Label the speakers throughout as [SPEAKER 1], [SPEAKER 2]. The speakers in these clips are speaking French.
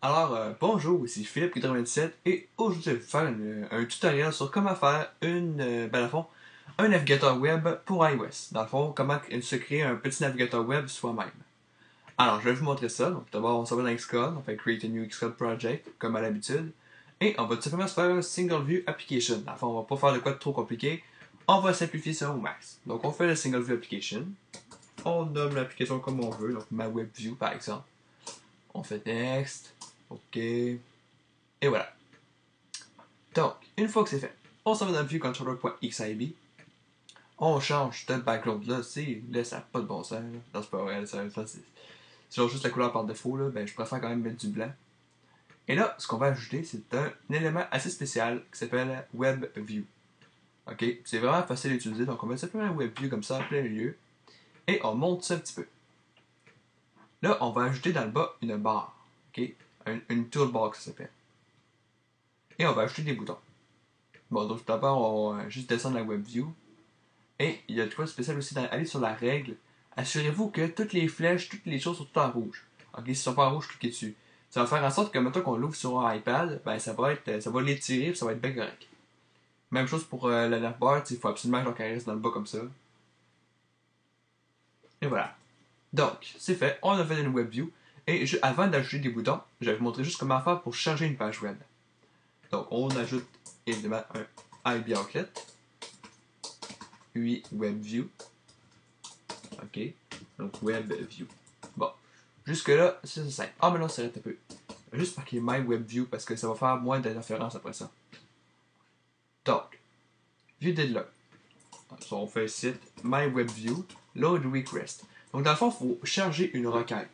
[SPEAKER 1] Alors, bonjour, ici Philippe97 et aujourd'hui je vais vous faire un tutoriel sur comment faire à fond, un navigateur web pour iOS. Dans le fond, comment se créer un petit navigateur web soi-même. Alors, je vais vous montrer ça. Donc, d'abord, on s'en va dans Xcode, on fait Create a new Xcode project, comme à l'habitude. Et on va tout simplement se faire un Single View Application. Dans le fond, on va pas faire de quoi de trop compliqué. On va simplifier ça au max. Donc, on fait le Single View Application. On nomme l'application comme on veut, donc ma web view par exemple. On fait Next. OK. Et voilà. Donc, une fois que c'est fait, on s'en va dans le viewcontroller.xib. On change ce background là. Là, ça n'a pas de bon sens. Là. Non, c'est pas vrai. C'est genre juste la couleur par défaut. Là. Ben, je préfère quand même mettre du blanc. Et là, ce qu'on va ajouter, c'est un élément assez spécial qui s'appelle WebView. OK? C'est vraiment facile à utiliser. Donc, on va simplement un WebView comme ça en plein milieu. Et on monte ça un petit peu. Là, on va ajouter dans le bas une barre. OK? Une toolbox, ça s'appelle. Et on va ajouter des boutons. Bon, donc tout d'abord, on va juste descendre la WebView. Et il y a de quoi de spécial aussi d'aller sur la règle. Assurez-vous que toutes les flèches, toutes les choses sont toutes en rouge. Ok, si elles sont pas en rouge, cliquez dessus. Ça va faire en sorte que maintenant qu'on l'ouvre sur un iPad, ben ça va l'étirer et ça va être bien correct. Même chose pour la navbar, il faut absolument qu'elle reste dans le bas comme ça. Et voilà. Donc, c'est fait, on a fait une WebView. Et avant d'ajouter des boutons, je vais vous montrer juste comment faire pour changer une page web. Donc, on ajoute évidemment un IB Outlet. Puis WebView. OK. Donc WebView. Bon. Jusque-là, c'est simple. Ah, mais non, ça arrête un peu. Juste marquer My WebView parce que ça va faire moins d'interférences après ça. Donc, view deadline. On fait site My WebView, load request. Donc, dans le fond, il faut charger une requête.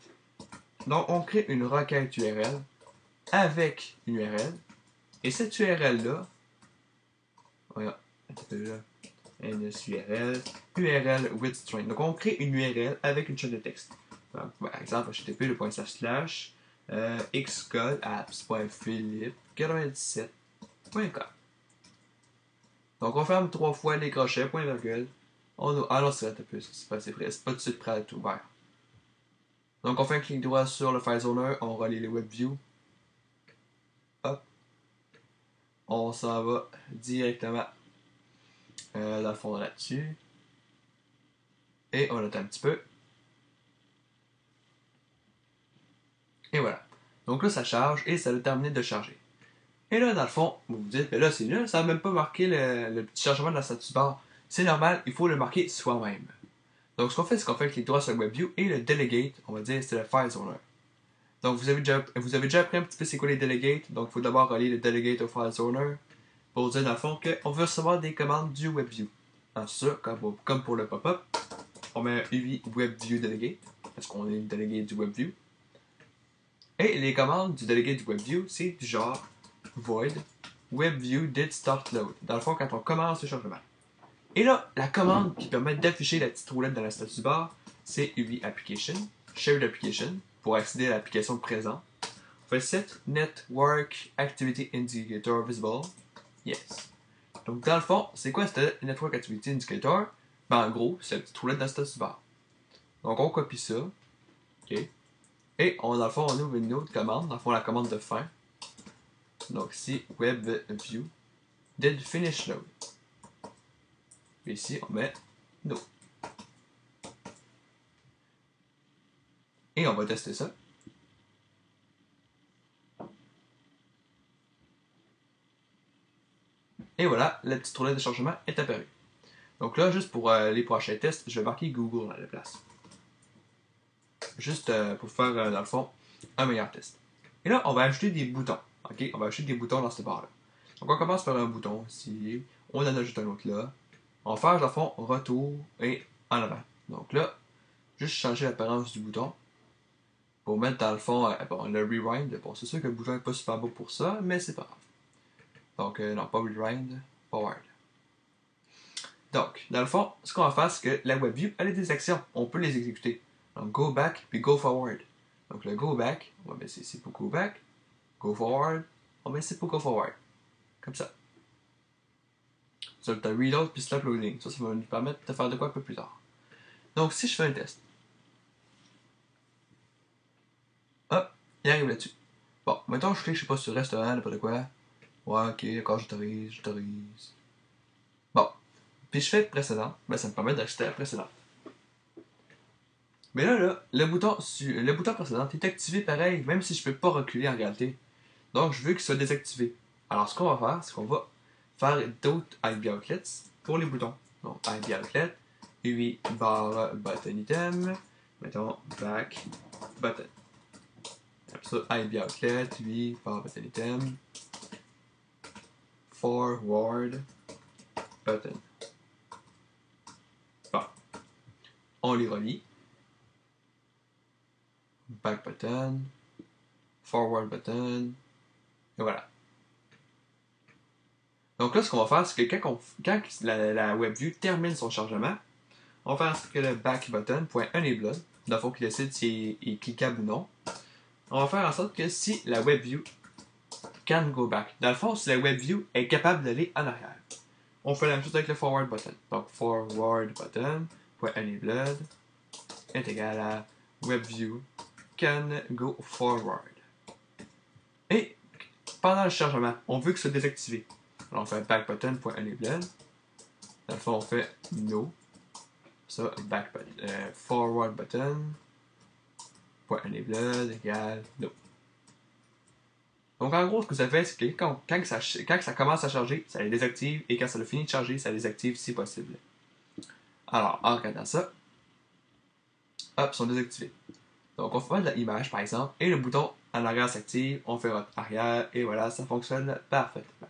[SPEAKER 1] Donc, on crée une requête URL avec une URL. Et cette URL-là, voilà, NSURL, URL with string. Donc, on crée une URL avec une chaîne de texte. Donc, par exemple, http:// xcodeapps.philippe97.com. Donc, on ferme 3 fois les crochets, point virgule. Ah non, c'est un peu, c'est pas tout de suite prêt à être ouvert. Donc, on fait un clic droit sur le file zoner, on relie les WebView. Hop. On s'en va directement dans le fond là-dessus. Et on attend un petit peu. Et voilà. Donc là, ça charge et ça a terminé de charger. Et là, dans le fond, vous vous dites, mais là, c'est nul, ça n'a même pas marqué le petit chargement de la status bar. C'est normal, il faut le marquer soi-même. Donc, ce qu'on fait, c'est qu'on fait un clic droit sur le WebView et le delegate, on va dire, c'est le file zoner. Donc, vous avez déjà appris un petit peu c'est quoi les delegates. Donc, il faut d'abord relier le delegate au file zoner pour dire, dans le fond, qu'on veut recevoir des commandes du WebView. Ensuite ça, comme pour le pop-up, on met UI WebView delegate, parce qu'on est le delegate du WebView. Et les commandes du delegate du WebView, c'est du genre void WebView did start load. Dans le fond, quand on commence le chargement. Et là, la commande qui permet d'afficher la petite roulette dans la status bar, c'est UI application, shared application, pour accéder à l'application présente. On fait set network activity indicator visible. Yes. Donc, dans le fond, c'est quoi cette network activity indicator? Ben, en gros, c'est la petite roulette dans la status bar. Donc, on copie ça. OK. Et dans le fond, on ouvre une autre commande, dans le fond, la commande de fin. Donc ici, WebView did finish load. Puis ici, on met no. Et on va tester ça. Et voilà, la petite roulette de chargement est apparue. Donc là, juste pour les prochains tests, je vais marquer Google à la place. Juste pour faire, dans le fond, un meilleur test. Et là, on va ajouter des boutons. OK? On va ajouter des boutons dans cette barre-là. Donc on commence par un bouton ici. On en ajoute un autre là. On va faire, dans le fond, retour et en avant. Donc là, juste changer l'apparence du bouton. Pour mettre dans le fond, bon, le rewind. Bon, c'est sûr que le bouton n'est pas super beau pour ça, mais c'est pas grave. Donc, non, pas rewind, forward. Donc, dans le fond, ce qu'on va faire, c'est que la WebView, elle a des actions. On peut les exécuter. Donc, go back puis go forward. Donc, le go back, on va mettre ici pour go back. Go forward, on va mettre ici pour go forward. Comme ça. Ça va être un reload puis stop loading. Ça va nous permettre de faire de quoi un peu plus tard. Donc, si je fais un test. Hop, il arrive là-dessus. Bon, mettons je clique, je sais pas, sur restaurant, n'importe quoi. Ouais, ok, d'accord, j'autorise. Bon. Puis je fais précédent, ben ça me permet d'acheter à précédent. Mais là, le bouton précédent est activé pareil, même si je peux pas reculer en réalité. Donc je veux qu'il soit désactivé. Alors ce qu'on va faire, c'est qu'on va faire d'autres IB outlets pour les boutons. Donc IB outlet, UI bar button item, mettons back button. Après ça, IB outlet, UI bar button item, forward button. Bon, on les relie. Back button, forward button, et voilà. Donc là, ce qu'on va faire, c'est que quand la WebView termine son chargement, on va faire que le back button.enable, dans le fond, qu'il décide s'il est cliquable ou non. On va faire en sorte que si la WebView can go back, dans le fond, si la WebView est capable d'aller en arrière, on fait la même chose avec le forward button. Donc forward button.enable est égal à WebView can go forward. Et pendant le chargement, on veut que ce soit désactivé. Alors on fait backbutton.enable. Dans le fond, on fait no. Ça, forward button.enable égale no. Donc en gros, ce que ça fait, c'est que quand ça commence à charger, ça les désactive. Et quand ça a fini de charger, ça les active si possible. Alors, en regardant ça, hop, ils sont désactivés. Donc on fait de l'image par exemple, et le bouton en arrière s'active, on fait arrière, et voilà, ça fonctionne parfaitement.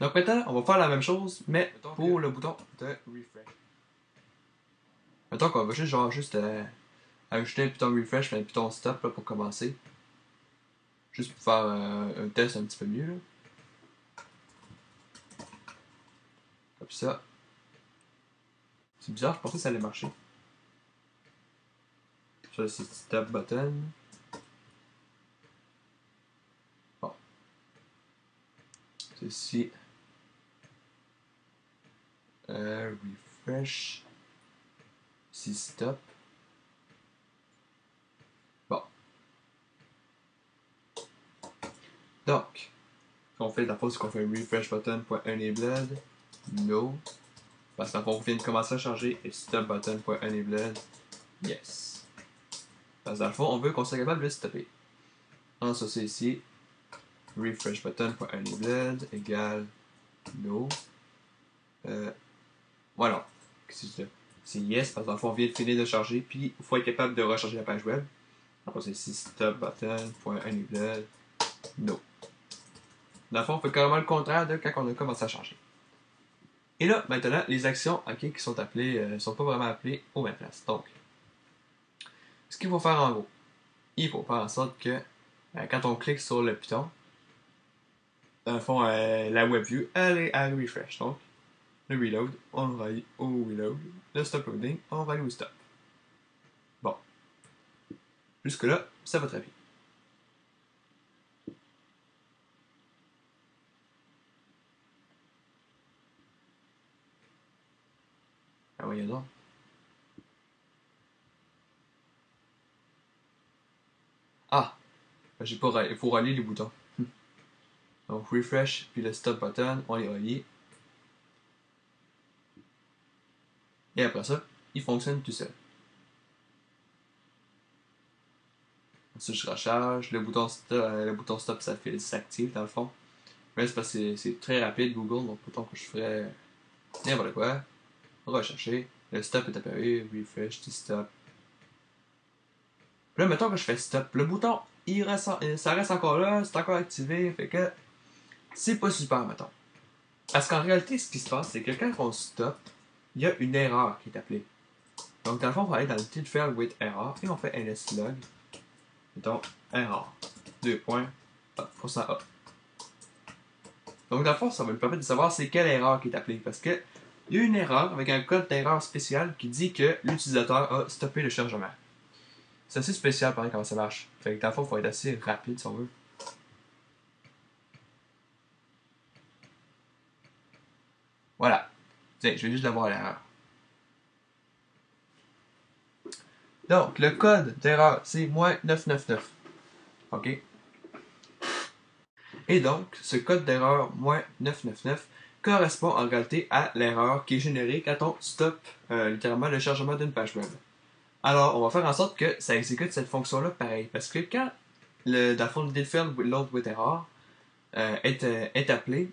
[SPEAKER 1] Donc maintenant, on va faire la même chose, mais pour le bouton de refresh. Mettons qu'on va juste ajouter un bouton refresh et un bouton stop là, pour commencer. Juste pour faire un test un petit peu mieux. Là. Comme ça. C'est bizarre, je pensais que ça allait marcher. Ça, c'est stop button. Bon. Ceci. Refresh. Si stop. Bon. Donc, ce qu'on fait, la fois, c'est qu'on fait un refresh button.enabled. No. Parce qu'on vient de commencer à charger et stop button.enabled. Yes. Parce que dans le fond, on veut qu'on soit capable de stopper. En ça, c'est ici. Refresh button.enabled égale no. Voilà. C'est yes, parce que dans le fond, on vient de finir de charger, puis il faut être capable de recharger la page web. Après, c'est ici stop button.enabled no. Dans le fond, on fait carrément le contraire de quand on a commencé à charger. Et là, maintenant, les actions qui sont appelées ne sont pas vraiment appelées aux mêmes places. Donc, ce qu'il faut faire en gros, il faut faire en sorte que quand on clique sur le piton, dans le fond, la WebView, elle est à refresh. Donc, le reload, on va aller au reload. Le stop loading, on va aller au stop. Bon. Jusque-là, ça va très bien. Ah, voyons donc. Ah! Il faut relier les boutons. Donc, refresh, puis le stop button, on les relie. Et après ça, il fonctionne tout seul. Ensuite, je recharge. Le bouton stop s'active dans le fond. Mais c'est parce que c'est très rapide Google, donc pourtant que je ferais n'importe quoi. Rechercher. Le stop est apparu. Refresh, stop. Puis là, mettons que je fais stop. Le bouton, ça reste encore là, c'est encore activé. Fait que c'est pas super, mettons. Parce qu'en réalité, ce qui se passe, c'est que quand on stop, il y a une erreur qui est appelée. Donc, dans le fond, on va aller dans le tilt fail with error et on fait lslog. Mettons, error. 2 points. %A. Donc, dans le fond, ça va nous permettre de savoir c'est quelle erreur qui est appelée. Parce que il y a une erreur avec un code d'erreur spécial qui dit que l'utilisateur a stoppé le chargement. C'est assez spécial pour comment ça marche. Fait que dans le fond, il faut être assez rapide si on veut. Voilà. Tiens, je vais juste l'avoir l'erreur. Donc, le code d'erreur, c'est -999. OK? Et donc, ce code d'erreur -999 correspond en réalité à l'erreur qui est générée quand on stoppe littéralement le chargement d'une page web. Alors, on va faire en sorte que ça exécute cette fonction-là pareil. Parce que quand dans le fond, le did field load with error est appelé,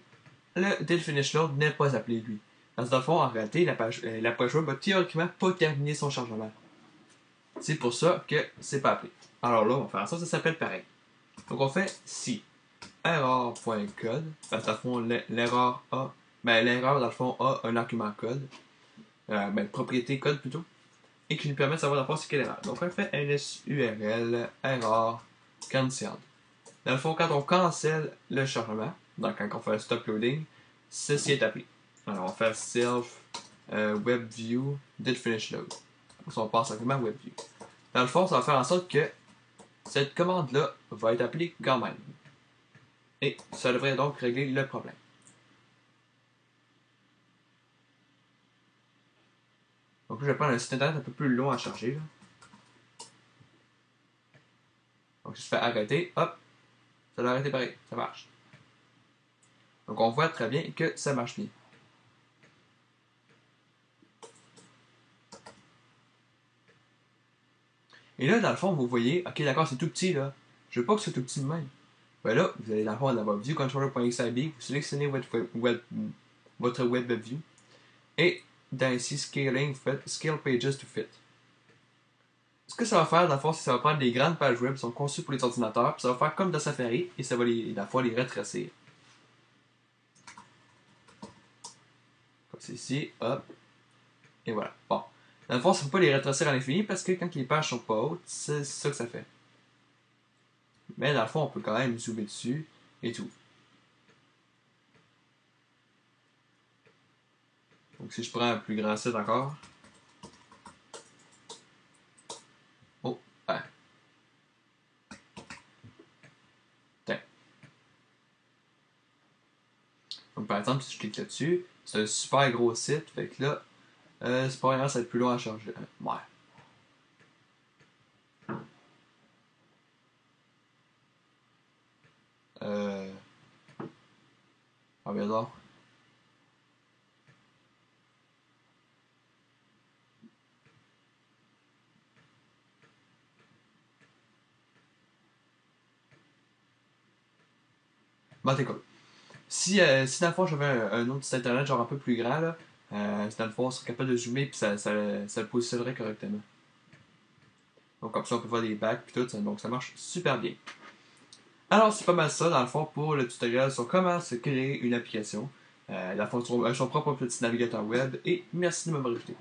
[SPEAKER 1] le did finish load n'est pas appelé lui. Parce que dans le fond, en réalité, la page web a théoriquement pas terminé son chargement. C'est pour ça que c'est pas appelé. Alors là, on va faire en sorte que ça s'appelle pareil. Donc on fait si error.code, parce que dans le fond, l'erreur a, l'erreur dans le fond a un argument code, propriété code plutôt, et qui nous permet de savoir dans le fond c'est quelle erreur. Donc on fait lsurl error cancelled. Dans le fond, quand on cancelle le chargement, donc quand on fait un stop loading, ceci est appelé. Alors on va faire self webview did finish load. Donc on passe simplement webview. Dans le fond, ça va faire en sorte que cette commande-là va être appelée quand même. Et ça devrait donc régler le problème. Donc là, je vais prendre un site internet un peu plus long à charger. Là. Donc je fais arrêter, hop, ça doit arrêter pareil, ça marche. Donc on voit très bien que ça marche bien. Et là, dans le fond, vous voyez, ok d'accord, c'est tout petit là. Je veux pas que c'est tout petit de même. Ben là, vous allez dans le fond dans votre viewcontroller.xib, vous sélectionnez votre web view. Et dans ici, scaling, vous faites scale pages to fit. Ce que ça va faire, dans le fond, c'est que ça va prendre des grandes pages web qui sont conçues pour les ordinateurs, puis ça va faire comme dans Safari, et ça va dans le fond, les retracer. Comme c'est ici, hop, et voilà. Bon. Dans le fond, ça ne peut pas les retracer à l'infini parce que quand les pages sont pas hautes, c'est ça que ça fait. Mais dans le fond, on peut quand même zoomer dessus et tout. Donc si je prends un plus grand site encore. Oh, ah. Tiens. Donc par exemple, si je clique là-dessus, c'est un super gros site, fait que là, c'est pas vraiment, ça va être plus long à charger. Ouais. Ah bien donc. Bon, t'es cool. Si dans le fond j'avais un autre site internet genre un peu plus grand, là, si dans le fond on serait capable de zoomer puis ça le positionnerait correctement. Donc comme ça on peut voir des bacs puis tout, donc ça marche super bien. Alors c'est pas mal ça dans le fond pour le tutoriel sur comment se créer une application. Dans le fond sur son propre petit navigateur web et merci de m'avoir écouté.